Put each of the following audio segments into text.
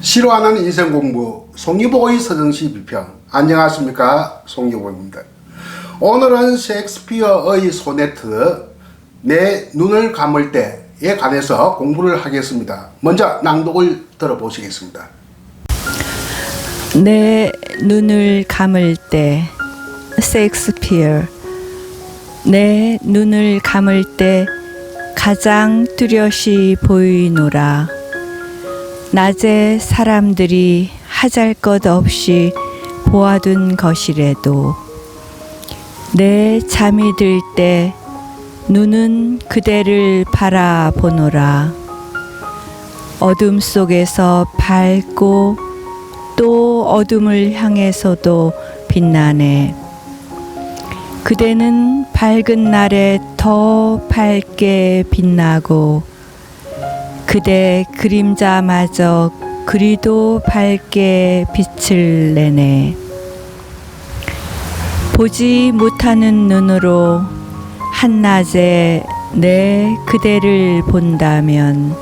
싫어하는 인생공부 송유보의 서정시 비평. 안녕하십니까, 송유보입니다. 오늘은 셰익스피어의 소네트 내 눈을 감을 때에 관해서 공부를 하겠습니다. 먼저 낭독을 들어보시겠습니다. 내 눈을 감을 때, 셰익스피어. 내 눈을 감을 때 가장 뚜렷이 보이노라. 낮에 사람들이 하잘것없이 보아둔 것이라도 내 잠이 들 때 눈은 그대를 바라보노라. 어둠 속에서 밝고 또 어둠을 향해서도 빛나네. 그대는 밝은 날에 더 밝게 빛나고 그대 그림자마저 그리도 밝게 빛을 내네. 보지 못하는 눈으로 한낮에 내 그대를 본다면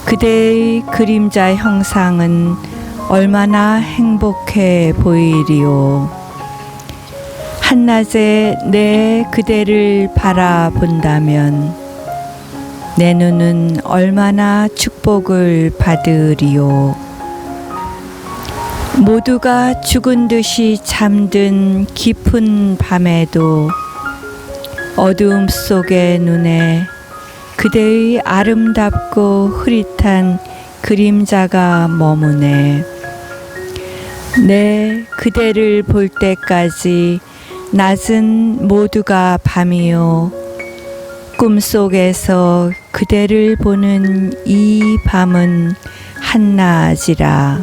그대의 그림자 형상은 얼마나 행복해 보이리오. 한낮에 내 그대를 바라본다면 내 눈은 얼마나 축복을 받으리오. 모두가 죽은 듯이 잠든 깊은 밤에도 어두움 속의 눈에 그대의 아름답고 흐릿한 그림자가 머무네. 내 그대를 볼 때까지 낮은 모두가 밤이요. 꿈속에서 그대를 보는 이 밤은 한낮이라.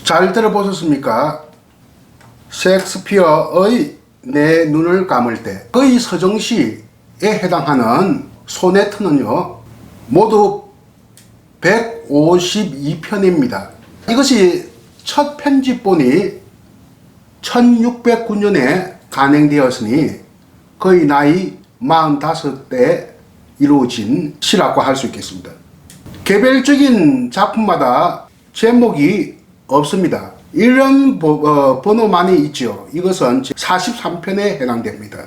잘 들어보셨습니까? 셰익스피어의 내 눈을 감을 때 그의 서정시에 해당하는 소네트는요 모두 152편입니다. 이것이 첫 편집본이 1609년에 간행되었으니 거의 나이 45대 이루어진 시라고 할 수 있겠습니다. 개별적인 작품마다 제목이 없습니다. 이런 번호만이 있죠. 이것은 43편에 해당됩니다.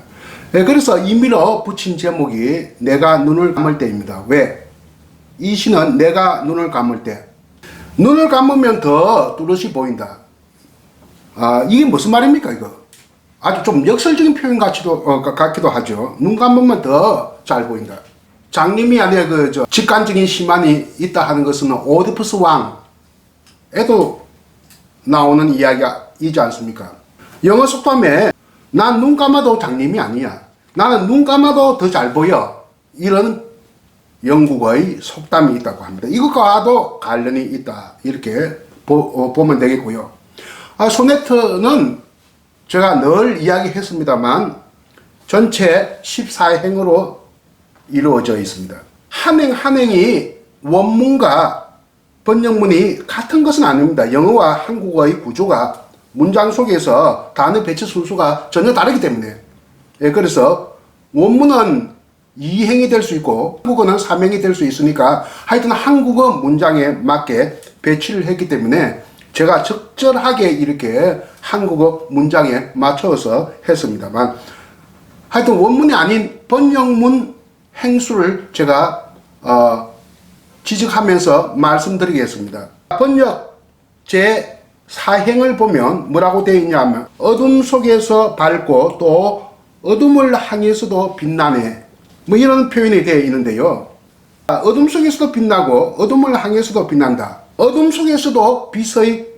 그래서 임의로 붙인 제목이 내가 눈을 감을 때입니다. 왜? 이 시는 내가 눈을 감을 때, 눈을 감으면 더 뚜렷이 보인다. 이게 무슨 말입니까 이거? 아주 좀 역설적인 표현 같기도 하죠. 눈 감으면 더 잘 보인다. 장님이 안에 직관적인 시만이 있다 하는 것은 오디푸스 왕에도 나오는 이야기가 있지 않습니까? 영어 속담에 난 눈 감아도 장님이 아니야. 나는 눈 감아도 더 잘 보여. 이런 영국의 속담이 있다고 합니다. 이것과도 관련이 있다. 이렇게 보면 되겠고요. 소네트는 제가 늘 이야기했습니다만 전체 14행으로 이루어져 있습니다. 한 행 한 행이 원문과 번역문이 같은 것은 아닙니다. 영어와 한국어의 구조가 문장 속에서 단어 배치 순서가 전혀 다르기 때문에 그래서 원문은 2행이 될 수 있고 한국어는 3행이 될 수 있으니까 하여튼 한국어 문장에 맞게 배치를 했기 때문에 제가 적절하게 이렇게 한국어 문장에 맞춰서 했습니다만 하여튼 원문이 아닌 번역문 행수를 제가 지적하면서 말씀드리겠습니다. 번역 제4행을 보면 뭐라고 되어 있냐면 어둠 속에서 밝고 또 어둠을 향해서도 빛나네, 뭐 이런 표현이 되어 있는데요. 어둠 속에서도 빛나고 어둠을 향해서도 빛난다. 어둠 속에서도 빛의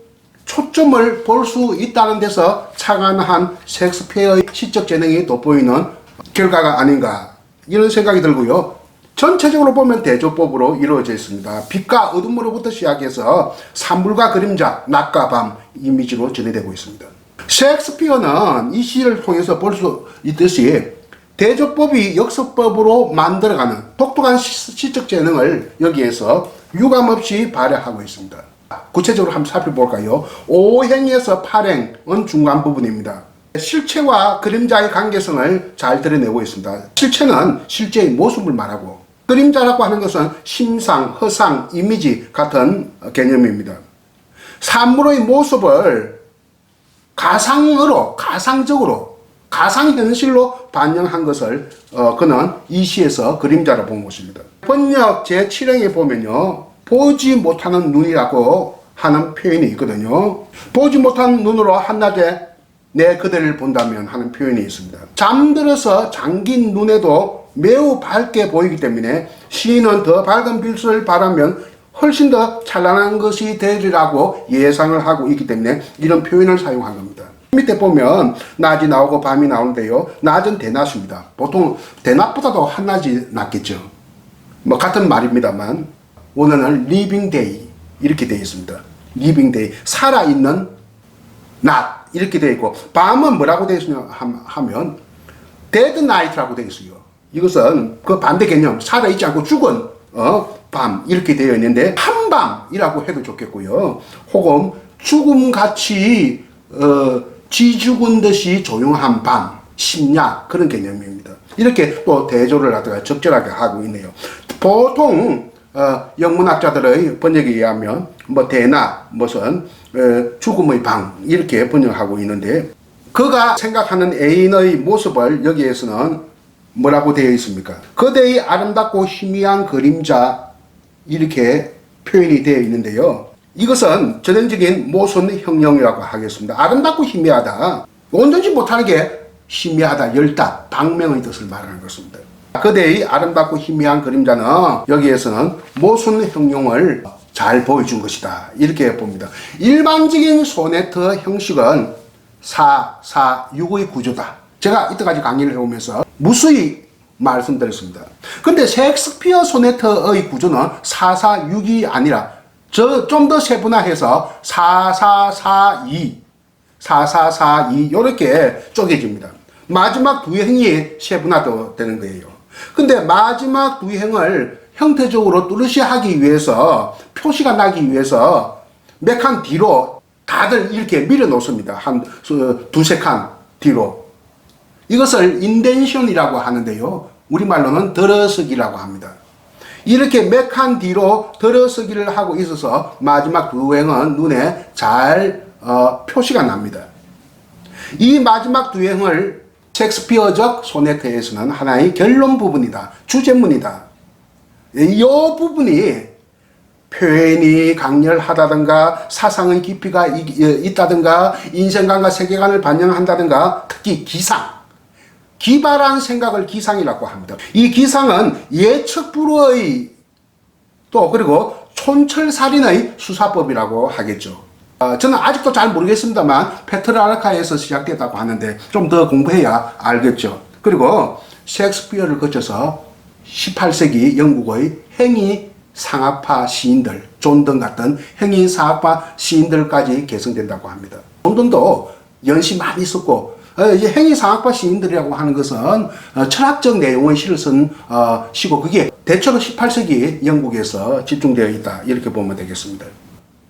초점을 볼 수 있다는 데서 착안한 셰익스피어의 시적 재능이 돋보이는 결과가 아닌가 이런 생각이 들고요. 전체적으로 보면 대조법으로 이루어져 있습니다. 빛과 어둠으로부터 시작해서 산불과 그림자, 낮과 밤 이미지로 전해되고 있습니다. 셰익스피어는 이 시를 통해서 볼 수 있듯이 대조법이 역서법으로 만들어가는 독특한 시적 재능을 여기에서 유감없이 발휘하고 있습니다. 구체적으로 한번 살펴볼까요? 5행에서 8행은 중간 부분입니다. 실체와 그림자의 관계성을 잘 드러내고 있습니다. 실체는 실제의 모습을 말하고 그림자라고 하는 것은 심상, 허상, 이미지 같은 개념입니다. 사물의 모습을 가상으로, 가상적으로, 가상현실로 반영한 것을 그는 이 시에서 그림자로 본 것입니다. 번역 제7행에 보면요, 보지 못하는 눈이라고 하는 표현이 있거든요. 보지 못하는 눈으로 한낮에 내 그대를 본다면 하는 표현이 있습니다. 잠들어서 잠긴 눈에도 매우 밝게 보이기 때문에 시인은 더 밝은 빛을 바라면 훨씬 더 찬란한 것이 되리라고 예상을 하고 있기 때문에 이런 표현을 사용한 겁니다. 밑에 보면 낮이 나오고 밤이 나오는데요, 낮은 대낮입니다. 보통 대낮보다도 한낮이 낫겠죠. 뭐 같은 말입니다만 오늘은 living day 이렇게 되어 있습니다. living day, 살아있는 낮 이렇게 되어 있고, 밤은 뭐라고 되어 있으냐 하면 dead night라고 되어 있어요. 이것은 그 반대 개념, 살아있지 않고 죽은 밤 이렇게 되어 있는데 한밤이라고 해도 좋겠고요. 혹은 죽음같이 쥐죽은 듯이 조용한 밤, 심야 그런 개념입니다. 이렇게 또 대조를 하다가 적절하게 하고 있네요. 보통 영문학자들의 번역에 의하면 뭐 대낮, 무슨 죽음의 방 이렇게 번역하고 있는데, 그가 생각하는 애인의 모습을 여기에서는 뭐라고 되어 있습니까? 그대의 아름답고 희미한 그림자 이렇게 표현이 되어 있는데요. 이것은 전형적인 모순 형용이라고 하겠습니다. 아름답고 희미하다, 온전치 못하는 게 희미하다, 열다, 방명의 뜻을 말하는 것입니다. 그대의 아름답고 희미한 그림자는 여기에서는 모순 형용을 잘 보여준 것이다 이렇게 봅니다. 일반적인 소네트 형식은 4, 4, 6의 구조다. 제가 이때까지 강의를 해오면서 무수히 말씀드렸습니다. 근데 셰익스피어 소네트의 구조는 4, 4, 6이 아니라 좀 더 세분화해서 4, 4, 4, 2, 4, 4, 4, 2 이렇게 쪼개집니다. 마지막 두 행이 세분화되는 거예요. 근데 마지막 두 행을 형태적으로 뚜렷이 하기 위해서, 표시가 나기 위해서 몇 칸 뒤로 다들 이렇게 밀어 놓습니다. 한 두세 칸 뒤로. 이것을 인덴션이라고 하는데요, 우리말로는 들어서기라고 합니다. 이렇게 몇 칸 뒤로 들어서기를 하고 있어서 마지막 두 행은 눈에 잘 표시가 납니다. 이 마지막 두 행을 셰익스피어적 소네트에서는 하나의 결론 부분이다, 주제문이다. 이 부분이 표현이 강렬하다든가 사상의 깊이가 있다든가 인생관과 세계관을 반영한다든가 특히 기상, 기발한 생각을 기상이라고 합니다. 이 기상은 예측 불허의 또 그리고 촌철살인의 수사법이라고 하겠죠. 저는 아직도 잘 모르겠습니다만 페트라르카에서 시작됐다고 하는데 좀 더 공부해야 알겠죠. 그리고 셰익스피어를 거쳐서 18세기 영국의 행위 상업화 시인들, 존던 같은 행위 상업화 시인들까지 개성된다고 합니다. 존던도 연시 많이 썼고, 행위 상업화 시인들이라고 하는 것은 철학적 내용의 시를 쓴 시고, 그게 대체로 18세기 영국에서 집중되어 있다 이렇게 보면 되겠습니다.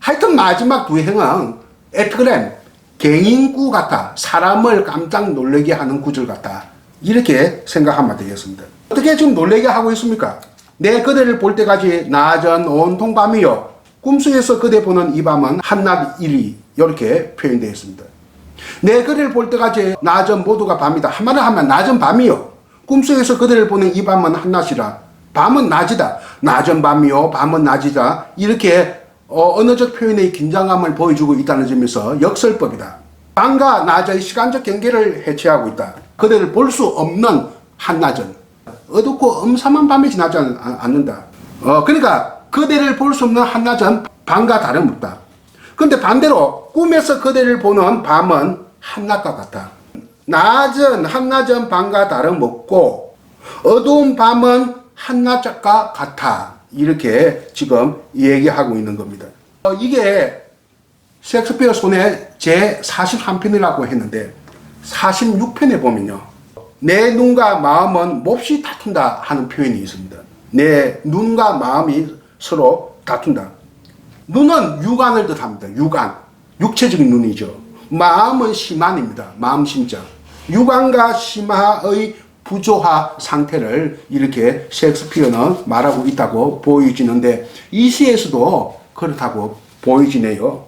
하여튼 마지막 두 행은 에피그램, 갱인구 같아, 사람을 깜짝 놀라게 하는 구절 같다 이렇게 생각하면 되겠습니다. 어떻게 지금 놀라게 하고 있습니까? 내 그대를 볼 때까지 낮은 온통 밤이요, 꿈속에서 그대 보는 이 밤은 한낮 일이 이렇게 표현되어 있습니다. 내 그대를 볼 때까지 낮은 모두가 밤이다. 한마디로 하면 낮은 밤이요, 꿈속에서 그대를 보는 이 밤은 한낮이라. 밤은 낮이다. 낮은 밤이요, 밤은 낮이다. 이렇게 언어적 표현의 긴장감을 보여주고 있다는 점에서 역설법이다. 밤과 낮의 시간적 경계를 해체하고 있다. 그대를 볼 수 없는 한낮은 어둡고 음산한 밤이 지나지 않는다. 그러니까 그대를 볼 수 없는 한낮은 밤과 다름없다. 그런데 반대로 꿈에서 그대를 보는 밤은 한낮과 같다. 낮은 한낮은 밤과 다름없고 어두운 밤은 한낮과 같아. 이렇게 지금 얘기하고 있는 겁니다. 이게 셰익스피어 소넷 제41편이라고 했는데 46편에 보면요, 내 눈과 마음은 몹시 다툰다 하는 표현이 있습니다. 내 눈과 마음이 서로 다툰다. 눈은 육안을 뜻합니다. 육안, 육체적인 눈이죠. 마음은 심안입니다. 마음 심자. 육안과 심화의 부조화 상태를 이렇게 셰익스피어는 말하고 있다고 보여지는데 이 시에서도 그렇다고 보여지네요.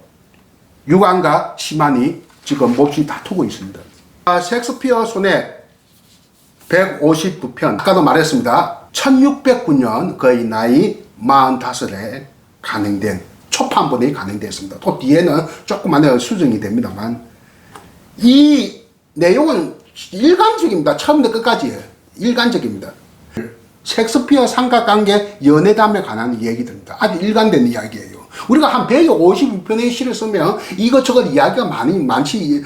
유관과 시만이 지금 몹시 다투고 있습니다. 셰익스피어 소넷 159편, 아까도 말했습니다. 1609년 거의 나이 45에 간행된 초판본이 간행됐습니다. 또 뒤에는 조그만 수정이 됩니다만 이 내용은 일관적입니다. 처음부터 끝까지예요. 일관적입니다. 셰익스피어 삼각관계 연애담에 관한 얘기들입니다. 아주 일관된 이야기예요. 우리가 한 152편의 시를 쓰면 이것저것 이야기가 많지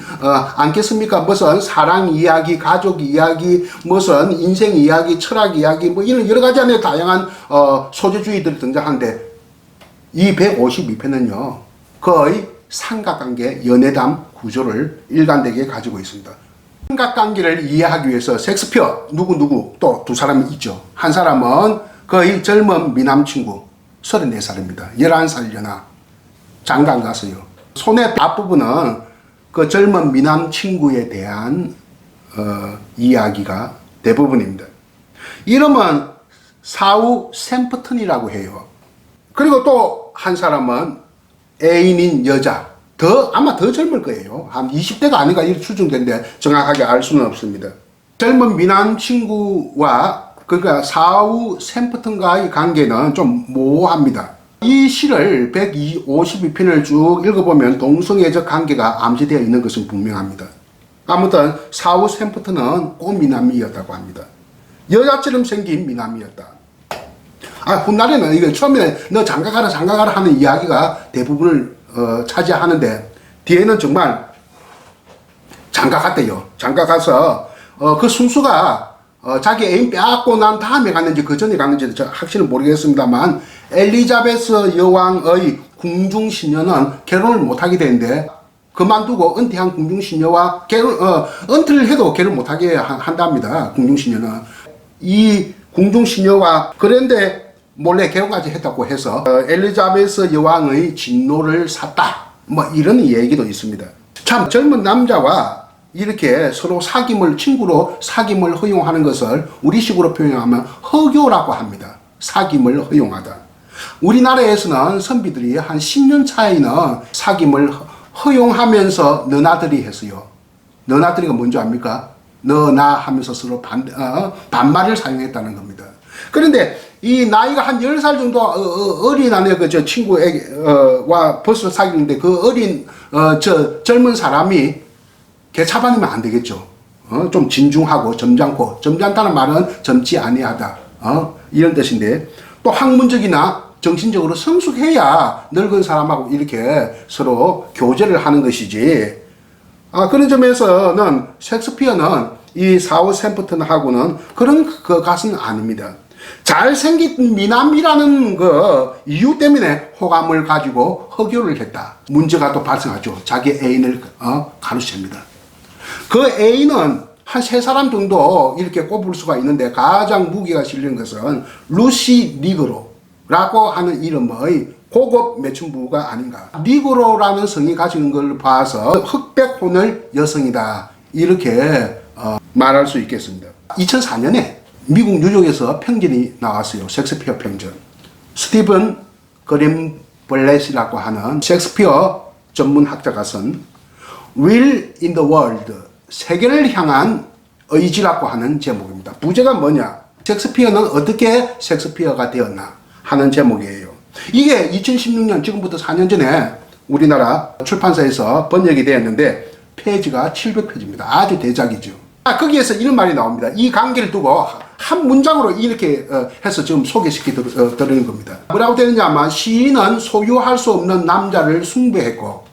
않겠습니까? 무슨 사랑 이야기, 가족 이야기, 무슨 인생 이야기, 철학 이야기, 뭐 이런 여러 가지 안에 다양한 소재주의들이 등장하는데 이 152편은요 거의 삼각관계 연애담 구조를 일관되게 가지고 있습니다. 삼각관계를 이해하기 위해서 셰익스피어 누구 또 두 사람이 있죠. 한 사람은 거의 젊은 미남 친구 34살입니다. 11살 연하 장가안 갔어요. 손의 앞부분은 그 젊은 미남 친구에 대한 이야기가 대부분입니다. 이름은 사우 샘프턴이라고 해요. 그리고 또 한 사람은 애인인 여자, 아마 더 젊을 거예요. 한 20대가 아닌가 이렇게 추정되는데 정확하게 알 수는 없습니다. 젊은 미남 친구와 그러니까 사우 샘프턴과의 관계는 좀 모호합니다. 이 시를 152편을 쭉 읽어보면 동성애적 관계가 암시되어 있는 것은 분명합니다. 아무튼 사우 샘프턴은 꽃미남이었다고 합니다. 여자처럼 생긴 미남이었다. 훗날에는 이거 처음에 너 장가가라 하는 이야기가 대부분을 차지하는데 뒤에는 정말 장가 갔대요. 장가 가서 그 순수가 자기 애인 빼앗고 난 다음에 갔는지 그 전에 갔는지 확실히 모르겠습니다만 엘리자베스 여왕의 궁중신녀는 결혼을 못하게 되는데 그만두고 은퇴한 궁중신녀와 은퇴를 해도 결혼 못하게 한답니다. 궁중신녀는 이 궁중신녀와 그런데 몰래 결혼까지 했다고 해서 엘리자베스 여왕의 진노를 샀다 뭐 이런 얘기도 있습니다. 참 젊은 남자와 이렇게 서로 친구로 사귐을 허용하는 것을 우리식으로 표현하면 허교라고 합니다. 사귐을 허용하다. 우리나라에서는 선비들이 한 10년 차이는 사귐을 허용하면서 너나들이 했어요. 너나들이가 뭔지 압니까? 너나 하면서 서로 반말을 사용했다는 겁니다. 그런데 이 나이가 한 10살 정도 어린 아내 저 친구와 벌써 사귀는데 그 어린 젊은 사람이 개차반이면 안 되겠죠. 좀 진중하고 점잖다는 말은 젊지 아니하다. 이런 뜻인데 또 학문적이나 정신적으로 성숙해야 늙은 사람하고 이렇게 서로 교제를 하는 것이지. 그런 점에서는 셰익스피어는 이 사우 샘프턴하고는 그런 것은 아닙니다. 잘생긴 미남이라는 그 이유 때문에 호감을 가지고 허교를 했다. 문제가 또 발생하죠. 자기 애인을 가로챕니다. 그 애인은 한 3사람 정도 이렇게 꼽을 수가 있는데 가장 무게가 실린 것은 루시 니그로라고 하는 이름의 고급 매춘부가 아닌가. 니그로라는 성이 가지는 걸 봐서 흑백혼을 여성이다 이렇게 말할 수 있겠습니다. 2004년에 미국 뉴욕에서 평전이 나왔어요. 셰익스피어 평전. 스티븐 그린블렛이라고 하는 셰익스피어 전문 학자가 쓴 Will in the World, 세계를 향한 의지라고 하는 제목입니다. 부제가 뭐냐? 셰익스피어는 어떻게 셰익스피어가 되었나 하는 제목이에요. 이게 2016년 지금부터 4년 전에 우리나라 출판사에서 번역이 되었는데 페이지가 700페이지입니다. 아주 대작이죠. 거기에서 이런 말이 나옵니다. 이 관계를 두고 한 문장으로 이렇게 해서 지금 소개시켜 드리는 겁니다. 뭐라고 되느냐 하면 시인은 소유할 수 없는 남자를 숭배했고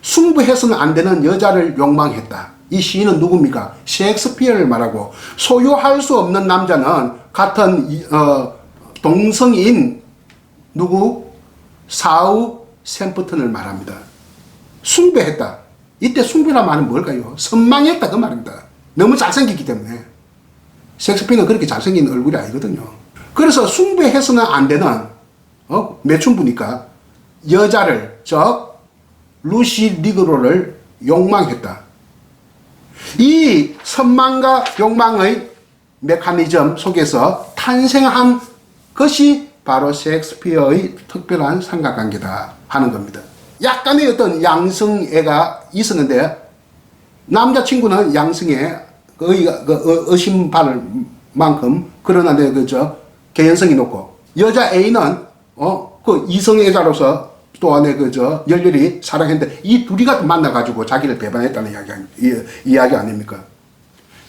숭배해서는 안 되는 여자를 욕망했다. 이 시인은 누굽니까? 셰익스피어를 말하고 소유할 수 없는 남자는 같은 동성인 누구? 사우 샘프턴을 말합니다. 숭배했다. 이때 숭배란 말은 뭘까요? 선망했다 그 말입니다. 너무 잘생겼기 때문에. 셰익스피어는 그렇게 잘생긴 얼굴이 아니거든요. 그래서 숭배해서는 안 되는 매춘부니까 여자를 즉 루시 니그로를 욕망했다. 이 선망과 욕망의 메커니즘 속에서 탄생한 것이 바로 셰익스피어의 특별한 삼각관계다 하는 겁니다. 약간의 어떤 양성애가 있었는데 남자친구는 양성애 의심 받을 만큼 그러나 개연성이 높고 여자 A는 그 이성애자로서 또 안에 열렬히 사랑했는데 이 둘이 만나가지고 자기를 배반했다는 이야기 아닙니까?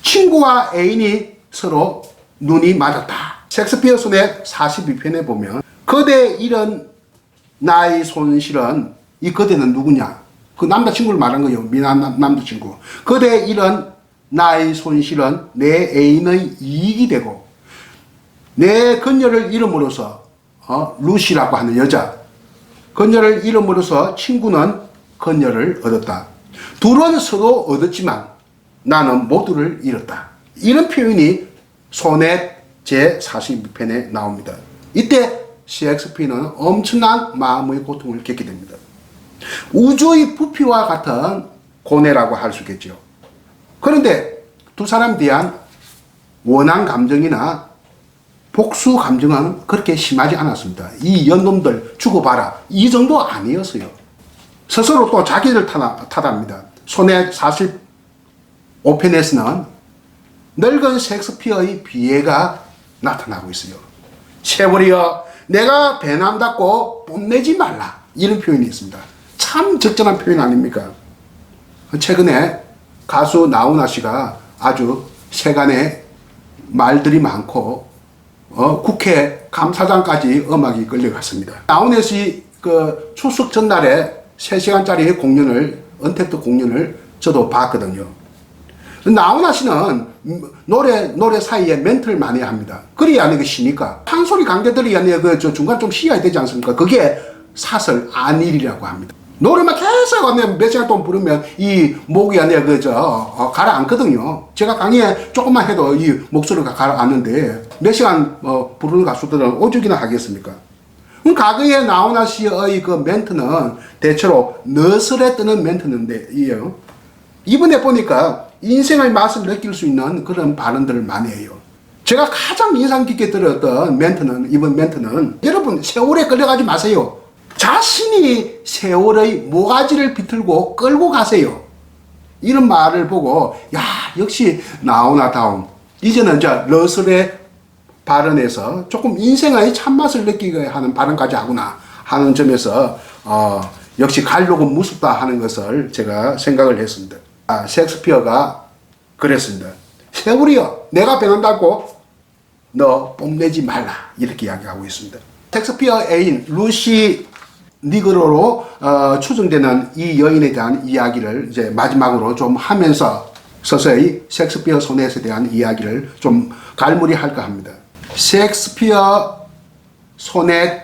친구와 애인이 서로 눈이 맞았다. 셰익스피어 소넷 42편에 보면 그대 잃은 나의 손실은 이 그대는 누구냐? 그 남자친구를 말한 거예요. 미안 남자친구. 그대 잃은 나의 손실은 내 애인의 이익이 되고 내 그녀를 잃음으로써 루시라고 하는 여자 그녀를 잃음으로써 친구는 그녀를 얻었다. 둘은 서로 얻었지만 나는 모두를 잃었다. 이런 표현이 소넷 제42편에 나옵니다. 이때 셰익스피어는 엄청난 마음의 고통을 겪게 됩니다. 우주의 부피와 같은 고뇌라고 할 수 있겠죠. 그런데 두 사람에 대한 원한 감정이나 복수 감정은 그렇게 심하지 않았습니다. 이 연놈들 죽어봐라 이 정도 아니었어요. 스스로 또 자기를 탓합니다. 소넷 45편에서는 늙은 셰익스피어의 비애가 나타나고 있어요. 세월이여 내가 배남답고 뽐내지 말라 이런 표현이 있습니다. 참 적절한 표현 아닙니까? 최근에 가수 나훈아 씨가 아주 세간에 말들이 많고 국회 감사장까지 음악이 끌려갔습니다. 나훈아 씨 그 출석 전날에 3시간짜리 공연을 언택트 공연을 저도 봤거든요. 나훈아 씨는 노래 사이에 멘트를 많이 합니다. 그래야 그 쉬니까 판소리 관계들이 중간 좀 쉬어야 되지 않습니까? 그게 사설 안일이라고 합니다. 노래만 계속 몇 시간 동안 부르면 이 목이 가라앉거든요. 제가 강의에 조금만 해도 이 목소리가 가라앉는데 몇 시간 부르는 가수들은 오죽이나 하겠습니까? 과거에 나훈아 씨의 그 멘트는 대체로 너스레 뜨는 멘트인데 이번에 보니까 인생의 맛을 느낄 수 있는 그런 발언들을 많이 해요. 제가 가장 인상 깊게 들었던 이번 멘트는 여러분 세월에 끌려가지 마세요. 자신이 세월의 모가지를 비틀고 끌고 가세요. 이런 말을 보고 야 역시 나훈아다운 이제는 러슬의 발언에서 조금 인생의 참맛을 느끼게 하는 발언까지 하구나 하는 점에서 역시 갈록은 무섭다 하는 것을 제가 생각을 했습니다. 셰익스피어가 그랬습니다. 세월이여 내가 변한다고 너 뽐내지 말라 이렇게 이야기하고 있습니다. 셰익스피어 애인 루시 니그로로 추정되는 이 여인에 대한 이야기를 이제 마지막으로 좀 하면서 서서히 셰익스피어 소넷에 대한 이야기를 좀 갈무리할까 합니다. 셰익스피어 소넷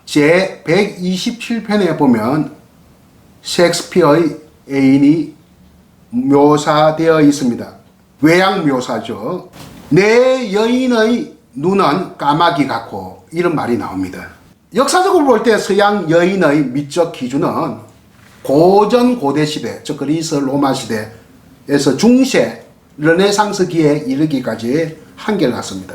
제 127편에 보면 셰익스피어의 애인이 묘사되어 있습니다. 외양 묘사죠. 내 여인의 눈은 까마귀 같고 이런 말이 나옵니다. 역사적으로 볼 때 서양 여인의 미적 기준은 고전 고대 시대, 즉 그리스 로마 시대에서 중세 르네상스기에 이르기까지 한계를 갖습니다.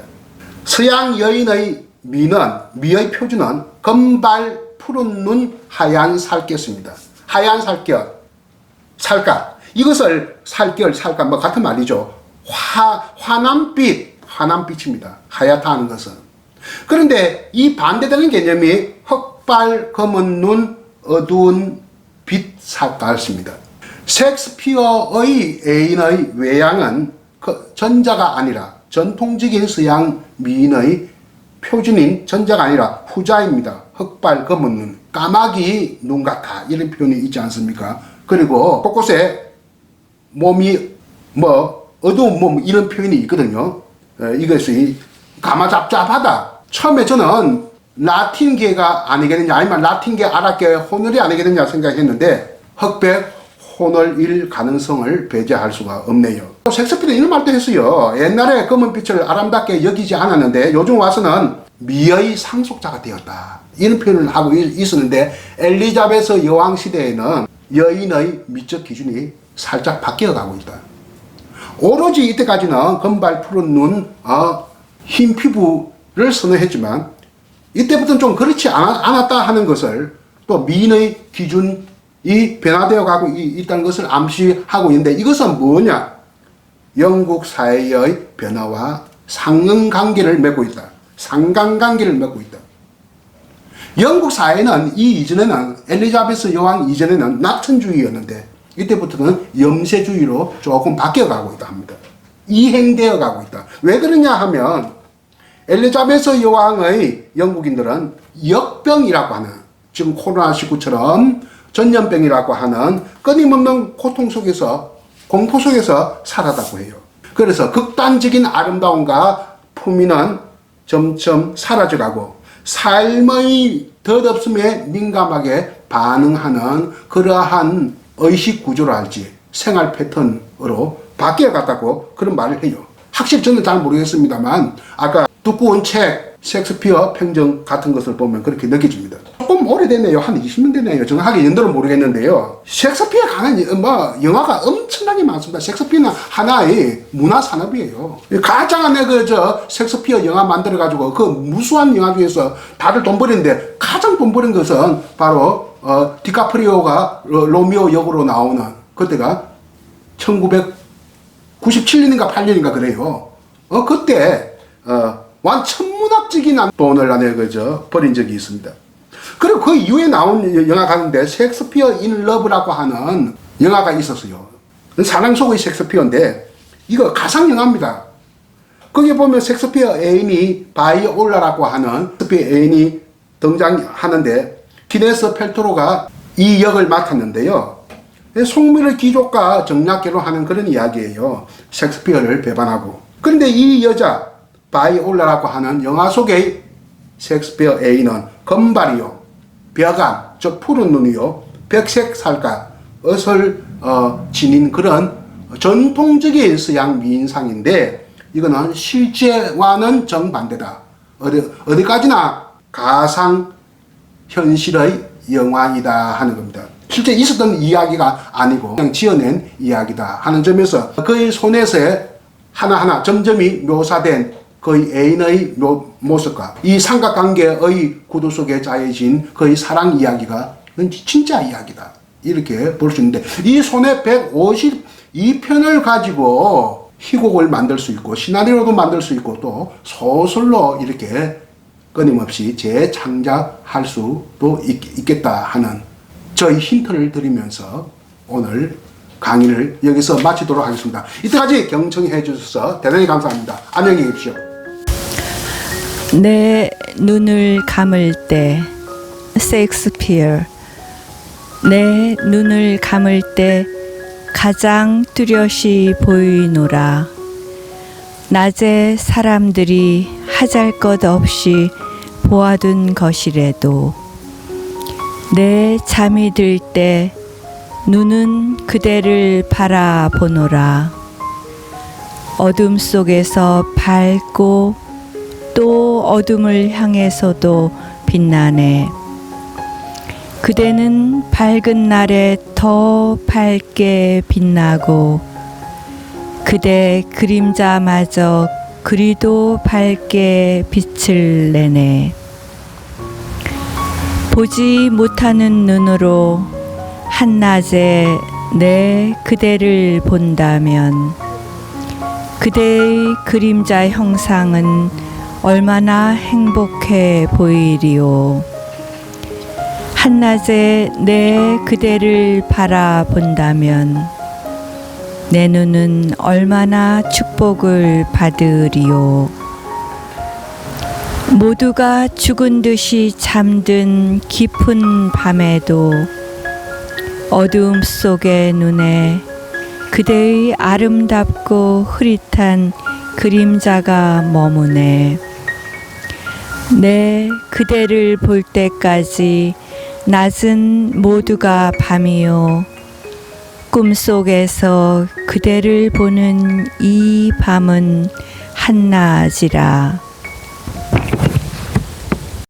서양 여인의 미의 표준은 금발, 푸른 눈, 하얀 살결입니다. 하얀 살각. 이것을 살결, 살각 같은 말이죠. 화남빛입니다. 하얗다 하는 것은. 그런데 이 반대되는 개념이 흑발, 검은 눈, 어두운 빛 살깔입니다. 셰익스피어의 애인의 외양은 전자가 아니라 전통적인 서양 미인의 표준인 전자가 아니라 후자입니다. 흑발, 검은 눈, 까마귀 눈 같아 이런 표현이 있지 않습니까? 그리고 곳곳에 몸이 어두운 몸 이런 표현이 있거든요. 이것이 가마잡잡하다. 처음에 저는 라틴계가 아니겠느냐 아니면 라틴계 아랍계 혼혈이 아니겠느냐 생각했는데 흑백 혼혈일 가능성을 배제할 수가 없네요. 셰익스피어는 이런 말도 했어요. 옛날에 검은빛을 아름답게 여기지 않았는데 요즘 와서는 미의 상속자가 되었다. 이런 표현을 하고 있었는데 엘리자베스 여왕 시대에는 여인의 미적 기준이 살짝 바뀌어가고 있다. 오로지 이때까지는 금발 푸른 눈, 흰 피부를 선호했지만 이때부터는 좀 그렇지 않았다 하는 것을 또 미인의 기준이 변화되어 가고 있다는 것을 암시하고 있는데, 이것은 뭐냐? 영국 사회의 변화와 상응관계를 맺고 있다. 상관관계를 맺고 있다. 영국 사회는 이 이전에는, 엘리자베스 여왕 이전에는 낙천주의였는데 이때부터는 염세주의로 조금 바뀌어가고 있다 합니다. 이행되어 가고 있다. 왜 그러냐 하면 엘리자베스 여왕의 영국인들은 역병이라고 하는, 지금 코로나19처럼 전염병이라고 하는 끊임없는 고통 속에서, 공포 속에서 살았다고 해요. 그래서 극단적인 아름다움과 품위는 점점 사라져가고 삶의 덧없음에 민감하게 반응하는 그러한 의식 구조랄지 생활 패턴으로 바뀌어갔다고 그런 말을 해요. 확실히 저는 잘 모르겠습니다만 아까 두꺼운 책 셰익스피어 평정 같은 것을 보면 그렇게 느껴집니다. 조금 오래됐네요. 한 20년 됐네요. 정확하게 연도는 모르겠는데요. 셰익스피어 가는 영화가 엄청나게 많습니다. 셰익스피어는 하나의 문화 산업이에요. 가장 셰익스피어 영화 만들어 가지고 그 무수한 영화 중에서 다들 돈 버리는데 가장 돈 버린 것은 바로 디카프리오가 로미오 역으로 나오는, 그때가 1997년인가 8년인가 그래요. 그때 완천문학적인 돈을 버린 적이 있습니다. 그리고 그 이후에 나온 영화 가운데 셰익스피어 인 러브라고 하는 영화가 있었어요. 사랑 속의 셰익스피어인데 이거 가상 영화입니다. 거기 보면 셰익스피어 애인이 바이올라라고 하는 셰익스피어 애인이 등장하는데 기네스 펠트로가 이 역을 맡았는데요. 속물의 귀족과 정략 결혼하는 그런 이야기예요. 셰익스피어를 배반하고. 그런데 이 여자 바이올라라고 하는 영화 속의 셰익스피어 애인은 금발이요, 벼감, 즉 푸른 눈이요, 백색 살갗을 지닌 그런 전통적인 서양 미인상인데, 이거는 실제와는 정반대다. 어디까지나 가상 현실의 영화이다 하는 겁니다. 실제 있었던 이야기가 아니고 그냥 지어낸 이야기다 하는 점에서 그의 손에서 하나하나 점점이 묘사된 그의 애인의 모습과 이 삼각관계의 구도 속에 짜여진 그의 사랑 이야기가 진짜 이야기다, 이렇게 볼 수 있는데, 이 손에 152편을 가지고 희곡을 만들 수 있고 시나리오도 만들 수 있고 또 소설로 이렇게 끊임없이 재창작할 수도 있겠다 하는 저희 힌트를 드리면서 오늘 강의를 여기서 마치도록 하겠습니다. 이때까지 경청해 주셔서 대단히 감사합니다. 안녕히 계십시오. 내 눈을 감을 때 셰익스피어. 내 눈을 감을 때 가장 뚜렷이 보이노라. 낮에 사람들이 하잘것없이 보아둔 것이라도 내 잠이 들 때 눈은 그대를 바라보노라. 어둠 속에서 밝고 또 어둠을 향해서도 빛나네. 그대는 밝은 날에 더 밝게 빛나고 그대 그림자마저 그리도 밝게 빛을 내네. 보지 못하는 눈으로 한낮에 내 그대를 본다면 그대의 그림자 형상은 얼마나 행복해 보이리요. 한낮에 내 그대를 바라본다면 내 눈은 얼마나 축복을 받으리요. 모두가 죽은 듯이 잠든 깊은 밤에도 어두움 속의 눈에 그대의 아름답고 흐릿한 그림자가 머무네. 내 그대를 볼 때까지 낮은 모두가 밤이요. 꿈속에서 그대를 보는 이 밤은 한낮이라.